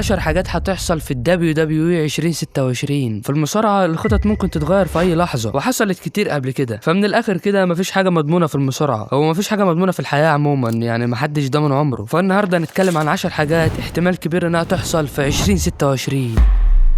10 حاجات هتحصل في الدبليو دبليو اي 2026. في المصارعه الخطط ممكن تتغير في اي لحظه، وحصلت كتير قبل كده. فمن الاخر كده مفيش حاجه مضمونه في المصارعه، هو مفيش حاجه مضمونه في الحياه عموما، يعني محدش ضامن عمره. فالنهارده هنتكلم عن 10 حاجات احتمال كبير انها تحصل في 2026.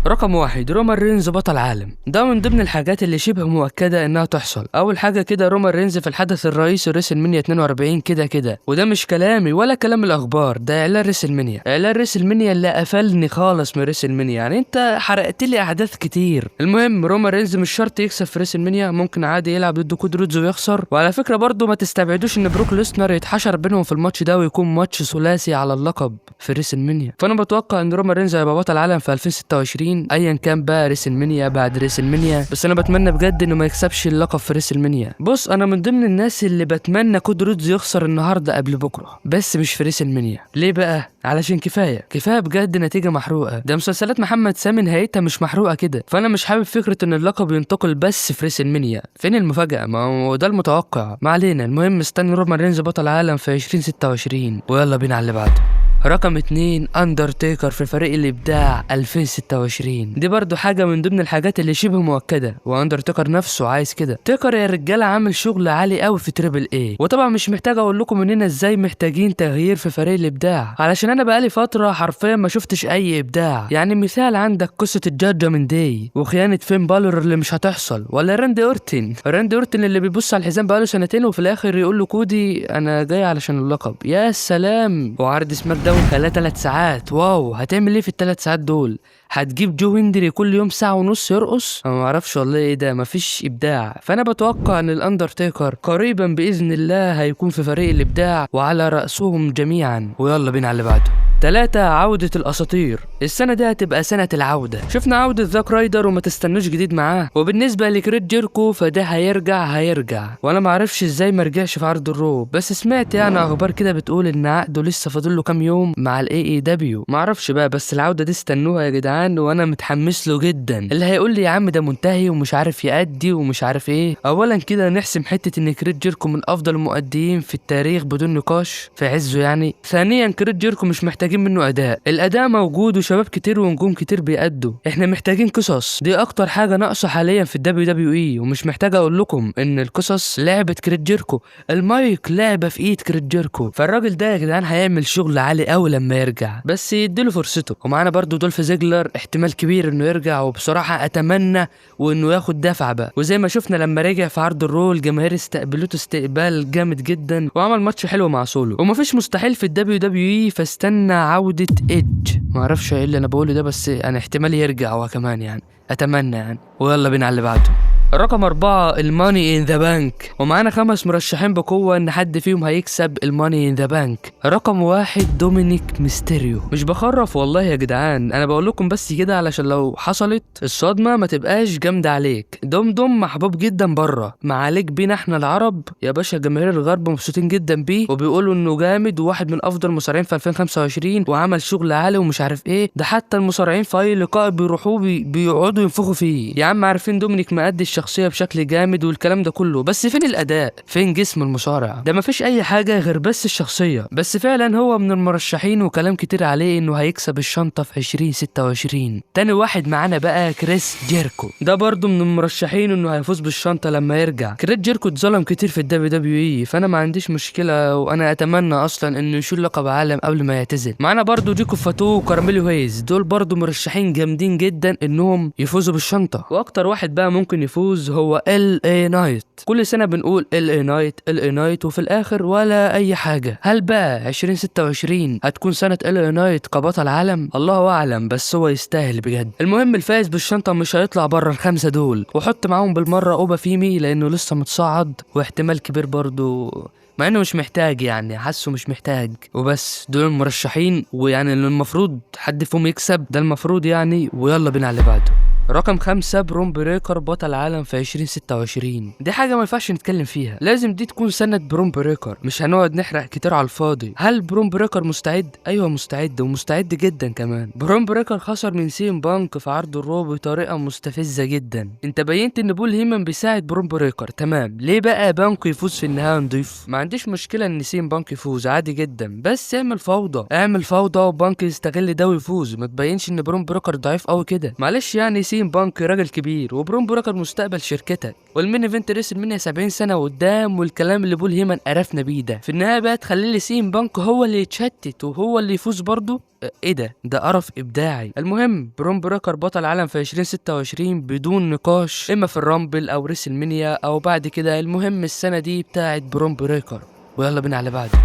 رقم 1، رومان رينز بطل عالم. ده من ضمن الحاجات اللي شبه مؤكده انها تحصل. اول حاجه كده رومان رينز في الحدث الرئيسي ريسلمانيا 42 كده، وده مش كلامي ولا كلام الاخبار، ده اعلان ريسلمانيا اللي قفلني خالص من ريسلمانيا. يعني انت حرقت لي احداث كتير. المهم رومان رينز مش شرط يكسب في ريسلمانيا، ممكن عادي يلعب ضد كود رودز ويخسر. وعلى فكره برضو ما تستبعدوش ان بروك ليسنر يتحشر بينهم في الماتش ده ويكون ماتش ثلاثي على اللقب في ريسلمانيا. فانا بتوقع ان رومان رينز هيبقى بطل عالم في 2026 ايا كان بقى ريسلمانيا بعد ريسلمانيا. بس انا بتمنى بجد انه ما يكسبش اللقب في ريسلمانيا. بص انا من ضمن الناس اللي بتمنى كود رودز يخسر النهارده قبل بكره، بس مش في ريسلمانيا. ليه بقى؟ علشان كفايه بجد نتيجه محروقه. ده مسلسلات محمد سامي نهايتها مش محروقه كده، فانا مش حابب فكره ان اللقب ينتقل بس في ريسلمانيا. فين المفاجاه؟ ما هو ده المتوقع. ما علينا. المهم استنى رومان رينز بطل عالم في 2026 ويلا بينا على اللي بعده. رقم 2، اندرتيكر في فريق الابداع 2026. دي برضو حاجه من ضمن الحاجات اللي شبه مؤكده، واندرتيكر نفسه عايز كده. تيكر يا رجاله عامل شغل عالي قوي في تريبل اي، وطبعا مش محتاج اقول لكم اننا ازاي محتاجين تغيير في فريق الابداع، علشان انا بقالي فتره حرفيا ما شفتش اي ابداع. يعني مثال عندك قصه الجادجمنت داي وخيانه فين بالور اللي مش هتحصل، ولا راندي اورتن اللي بيبص على الحزام بقاله سنتين وفي الاخر يقول له كودي انا جاي علشان اللقب. يا سلام. وعرض سماك داون خلاه 3 ساعات. واو، هتعمل ايه في ال3 ساعات دول؟ هتجيب جو هندري كل يوم ساعة ونص يرقص؟ انا ما اعرفش والله ايه ده، مفيش ابداع. فانا بتوقع ان الاندرتيكر قريبا باذن الله هيكون في فريق الابداع وعلى رأسهم جميعا. ويلا بينا على اللي بعده. 3، عودة الأساطير. السنة دي هتبقى سنة العودة. شفنا عودة زاك رايدر وما تستنوش جديد معاه. وبالنسبة لكريس جيركو فده هيرجع. وانا ما اعرفش ازاي ما رجعش في عرض الرو، بس سمعت يعني اخبار كده بتقول ان عقده لسه فاضل له كام يوم مع الاي اي دبليو. ما اعرفش بقى، بس العودة دي استنوها يا جدعان وانا متحمس له جدا. اللي هيقول لي يا عم ده منتهي ومش عارف يأدي ومش عارف ايه، اولا كده نحسم حتة ان كريس جيركو من افضل المؤديين في التاريخ بدون نقاش في عزه يعني. ثانيا كريس جيركو مش محتاجين منه الاداء موجود وشباب كتير ونجوم كتير بيأدوا. احنا محتاجين قصص، دي اكتر حاجه ناقصه حاليا في الدبليو دبليو اي. ومش محتاج اقول لكم ان القصص لعبه كريس جيركو، المايك لعبه في ايد كريس جيركو. فالراجل ده يا جدعان هيعمل شغل عالي قوي لما يرجع، بس يديله فرصته. ومعانا برضو دولف زيجلر احتمال كبير انه يرجع، وبصراحه اتمنى وانه ياخد دفعه بقى. وزي ما شفنا لما رجع في عرض الرول الجماهير استقبلته استقبال جامد جدا وعمل ماتش حلو مع سولو. ومفيش مستحيل في الدبليو دبليو اي، فاستنى عوده ايدج. ما اعرفش ايه اللي انا بقوله ده، بس انا احتمال يرجع هو كمان يعني، اتمنى يعني. ويلا بينا على اللي بعده. رقم 4، الماني ان ذا بانك. ومعانا 5 مرشحين بقوة ان حد فيهم هيكسب الماني ان ذا بانك. رقم 1، دومينيك ميستيريو. مش بخرف والله يا جدعان، انا بقول لكم بس كده علشان لو حصلت الصدمة ما تبقاش جامدة عليك. دوم محبوب جدا بره، ما عليك بينا احنا العرب يا باشا. جماهير الغرب مبسوطين جدا بيه وبيقولوا انه جامد وواحد من افضل المصارعين في 2025 وعمل شغل عالي ومش عارف ايه. ده حتى المصارعين في اي لقاء بيروحوا بيقعدوا ينفخوا فيه. يا عم عارفين دومينيك مأدي الشخصيه بشكل جامد والكلام ده كله، بس فين الاداء؟ فين جسم المصارع؟ ده مفيش اي حاجه غير بس الشخصيه. بس فعلا هو من المرشحين وكلام كتير عليه انه هيكسب الشنطه في 2026. تاني واحد معانا بقى كريس جيركو. ده برضو من المرشحين انه هيفوز بالشنطه لما يرجع. كريس جيركو اتظلم كتير في الدبليو دبليو اي، فانا ما عنديش مشكله وانا اتمنى اصلا انه يشيل لقب عالم قبل ما يعتزل. معانا برضو جيكو فاتو وكارميلو هيز. دول برضو مرشحين جامدين جدا انهم يفوزوا بالشنطه. واكتر واحد بقى ممكن يفوز هو ال اي نايت. كل سنه بنقول ال اي نايت وفي الاخر ولا اي حاجه. هل بقى 2026 هتكون سنه ال اي نايت كبطل عالم؟ الله اعلم، بس هو يستاهل بجد. المهم الفائز بالشنطه مش هيطلع بره ال5 دول، وحط معاهم بالمره اوبا فيمي لانه لسه متصاعد واحتمال كبير برضو، مع انه مش محتاج يعني، حاسه مش محتاج. وبس دول المرشحين، ويعني اللي المفروض حد فيهم يكسب ده المفروض يعني. ويلا بينا على اللي بعده. رقم 5 برون بريكر بطل عالم في 2026. دي حاجة ما ينفعش نتكلم فيها، لازم دي تكون سنة برون بريكر، مش هنقعد نحرق كتير على الفاضي. هل برون بريكر مستعد؟ ايوه مستعد، ومستعد جدا كمان. برون بريكر خسر من سي ام بانك في عرض الرو بطريقة مستفزة جدا. انت بينت ان بول هيمن بيساعد برون بريكر، تمام، ليه بقى بانك يفوز في النهاية نضيف؟ ما عنديش مشكلة ان سي ام بانك يفوز عادي جدا، بس اعمل فوضى، اعمل فوضى وبانك يستغل ده ويفوز، ما تبينش ان برون بريكر ضعيف قوي كده. معلش يعني سي ام بانك راجل كبير، وبرون بريكر مستقبل شركتك، والمين ايفنت ريسل منيا 70 سنه قدام، والكلام اللي بول هيمن قرفنا بيه ده، في النهايه بقى تخلي لي سي ام بانك هو اللي يتشتت وهو اللي يفوز برضه؟ ايه ده قرف ابداعي. المهم برون بريكر بطل عالم في 2026 بدون نقاش، اما في الرامبل او ريسل منيا او بعد كده، المهم السنه دي بتاعت برون بريكر. ويلا بينا على بعده.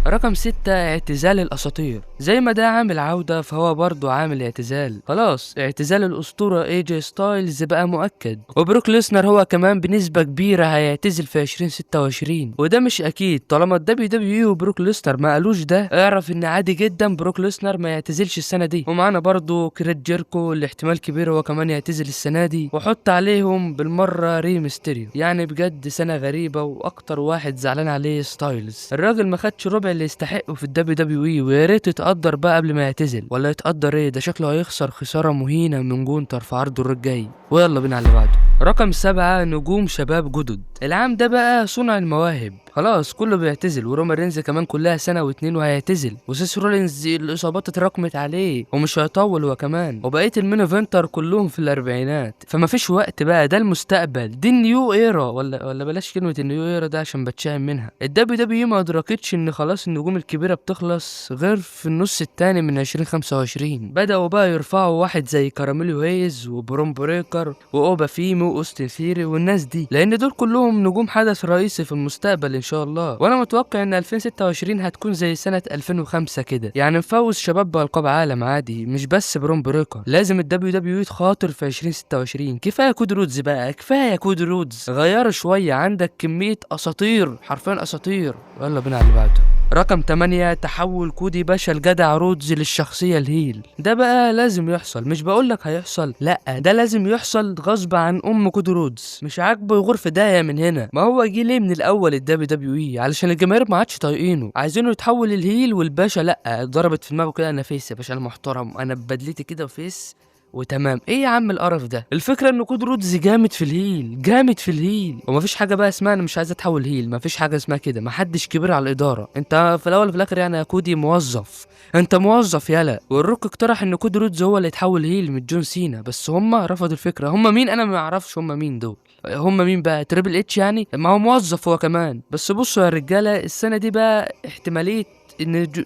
رقم 6 اعتزال الاساطير. زي ما ده عامل عودة فهو برضه عامل اعتزال. خلاص اعتزال الاسطورة اي جي ستايلز بقى مؤكد، وبروك ليسنر هو كمان بنسبة كبيرة هيعتزل في 2026. وده مش اكيد طالما الدبليو دبليو اي وبروك ليسنر ما قالوش ده، اعرف ان عادي جدا بروك ليسنر ما يعتزلش السنة دي. ومعانا برضه كريت جيركو اللي احتمال كبير هو كمان يعتزل السنة دي، وحط عليهم بالمرة ري ميستيريو. يعني بجد سنة غريبة، واكتر واحد زعلان عليه ستايلز. الراجل ما خدش ربع اللي يستحقه في الدبليو دبليو اي، ويا ريت يتقدر بقى قبل ما يعتزل. ولا يتقدر ايه، ده شكله هيخسر خساره مهينه من جونتر في عرضه الرجاي الجاي. ويلا بينا على اللي بعده. رقم 7 نجوم شباب جدد. العام ده بقى صنع المواهب، خلاص كله بيعتزل، وروما رينز كمان كلها سنه واتنين وهيعتزل، وسيس رولينز الاصابات اتراكمت عليه ومش هيطول هو كمان، وبقيه المين ايفنتر كلهم في الاربعينات، فما فيش وقت بقى، ده المستقبل، دي النيو ايرا، ولا بلاش كلمه النيو ايرا ده عشان بتشائم منها. الدبليو دبليو ما ادركتش ان خلاص النجوم الكبيره بتخلص غير في النص التاني من 2025. بداوا بقى يرفعوا واحد زي كاراميلو هيز وبرون بريكر واوبا فيمو واوستن ثيري والناس دي، لان دول كلهم نجوم حدث رئيسي في المستقبل ان شاء الله. وانا متوقع ان 2026 هتكون زي سنه 2005 كده، يعني نفوز شباب بالقاب عالم عادي، مش بس برون بريكر. لازم الدبليو دبليو تخاطر في 2026. كفايه كود رودز بقى، كفايه كود رودز، غيروا شويه، عندك كميه اساطير، حرفيا اساطير. يلا بينا على اللي بعده. رقم 8 تحول كودي باشا الجدع رودز للشخصية الهيل. ده بقى لازم يحصل، مش بقولك هيحصل، لا ده لازم يحصل غصب عن كودي رودز. مش عاجبه يغور في داهية من هنا، ما هو جه ليه من الاول الدبليو دبليو اي؟ علشان الجماهير ما عادش طايقينه، عايزينه يتحول للهيل، والباشا لا، ضربت في دماغه كده، انا فيس يا باشا، انا محترم، انا ببدلتي كده وفيس وتمام. ايه يا عم القرف ده؟ الفكره ان كود رودز جامد في الهيل، جامد في الهيل، ومفيش حاجه بقى اسمها انا مش عايز اتحول هيل، مفيش حاجه اسمها كده، محدش كبير على الاداره، انت في الاول وفي الاخر يعني يا كودي موظف، انت موظف يالا. والروك اقترح ان كود رودز هو اللي يتحول هيل من جون سينا، بس هم رفضوا الفكره. هم مين؟ انا ما اعرفش هم مين دول، هم مين بقى؟ تريبل اتش يعني؟ ما هو موظف هو كمان. بس بصوا يا رجاله، السنه دي بقى احتماليه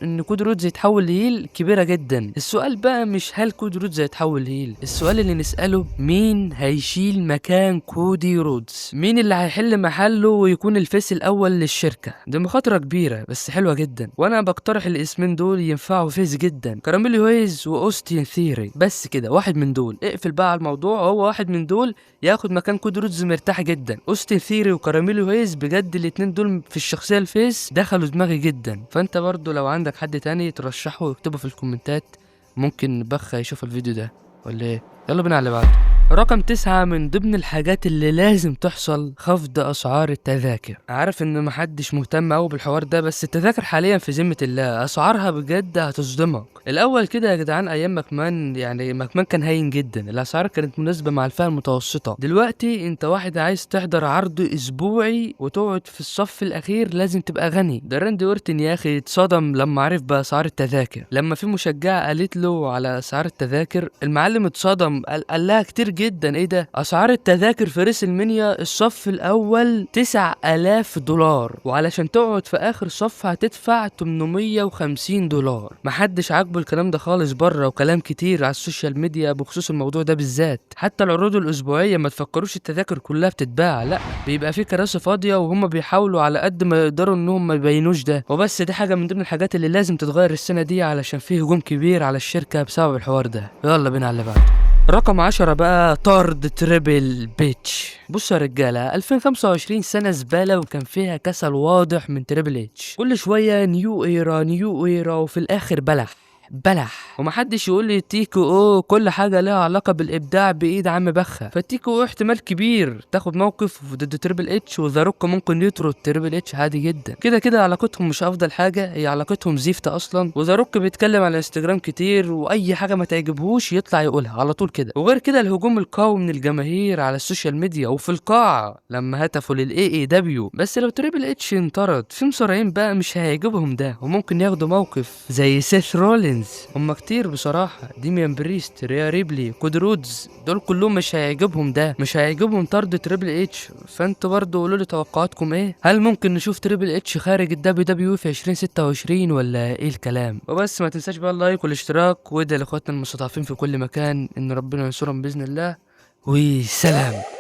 ان كود رودز يتحول لهيل كبيره جدا. السؤال بقى مش هل كود رودز هيتحول لهيل، السؤال اللي نساله مين هيشيل مكان كودي رودز، مين اللي هيحل محله ويكون الفيس الاول للشركه. دي مخاطره كبيره بس حلوه جدا، وانا بقترح الاسمين دول ينفعوا فيس جدا، كاراميلو هيز واوستين ثيري، بس كده واحد من دول، اقفل بقى على الموضوع، هو واحد من دول ياخد مكان كود رودز مرتاح جدا. اوستين ثيري وكاراميلو هيز بجد الاتنين دول في الشخصيه الفيس دخلوا دماغي جدا. فانت برضو لو عندك حد تاني ترشحه واكتبه في الكومنتات، ممكن بخ يشوف الفيديو ده ولا ايه. يلا بينا على اللي بعده. رقم 9 من ضمن الحاجات اللي لازم تحصل خفض اسعار التذاكر. عارف ان محدش مهتم قوي بالحوار ده، بس التذاكر حاليا في ذمة الله اسعارها بجد هتصدمك. الاول كده يا جدعان ايام ماكمان، يعني ماكمان كان هين جدا، الاسعار كانت مناسبة مع الفئة المتوسطة. دلوقتي انت واحد عايز تحضر عرض اسبوعي وتقعد في الصف الاخير لازم تبقى غني. ده راندي اورتن يا اخي اتصدم لما عرف باسعار التذاكر، لما في مشجعة قالت له على اسعار التذاكر المعلم اتصدم، قال لها كتير جدا. ايه ده؟ اسعار التذاكر في ريسل منيا الصف الاول 9000 دولار، وعلشان تقعد في اخر صف هتدفع 850 دولار. محدش عاجبه الكلام ده خالص بره، وكلام كتير على السوشيال ميديا بخصوص الموضوع ده بالذات. حتى العروض الاسبوعيه ما تفكروش التذاكر كلها بتتباع، لا بيبقى في كراسي فاضيه، وهم بيحاولوا على قد ما يقدروا انهم ما يبينوش ده. وبس دي حاجه من ضمن الحاجات اللي لازم تتغير السنه دي، علشان فيه هجوم كبير على الشركه بسبب الحوار ده. يلا بينا على اللي بعده. رقم 10 بقى طرد تريبل بيتش. بصوا يا رجاله، 2025 سنه زباله وكان فيها كسل واضح من تريبل اتش، كل شويه نيو ايرا نيو ايرا، وفي الاخر بلح بلح. ومحدش يقول لي تيكو او كل حاجه لها علاقه بالابداع بايد عم بخه. فالتيكو او احتمال كبير تاخد موقف ضد تريبل اتش، وذا روك ممكن يطرد تريبل اتش عادي جدا. كده كده علاقتهم مش افضل حاجه، هي علاقتهم زفت اصلا. وذا روك بيتكلم على انستجرام كتير، واي حاجه ما تعجبهوش يطلع يقولها على طول كده. وغير كده الهجوم القوي من الجماهير على السوشيال ميديا وفي القاعه لما هتفوا للاي اي دبليو. بس لو تريبل اتش انطرد في مصارعين بقى مش هيعجبهم ده، وممكن ياخدوا موقف زي سيث رولينز. هما كتير بصراحه، ديميان بريست، ريا ريبلي، كود رودز، دول كلهم مش هيعجبهم ده، مش هيعجبهم طرد تريبل اتش. فانتوا برضو قولوا لي توقعاتكم ايه؟ هل ممكن نشوف تريبل اتش خارج الدبليو دبليو في 2026 ولا ايه الكلام؟ وبس ما تنساش بقى اللايك والاشتراك، وادعي لاخواتنا المستضعفين في كل مكان ان ربنا ينصرهم باذن الله. وسلام.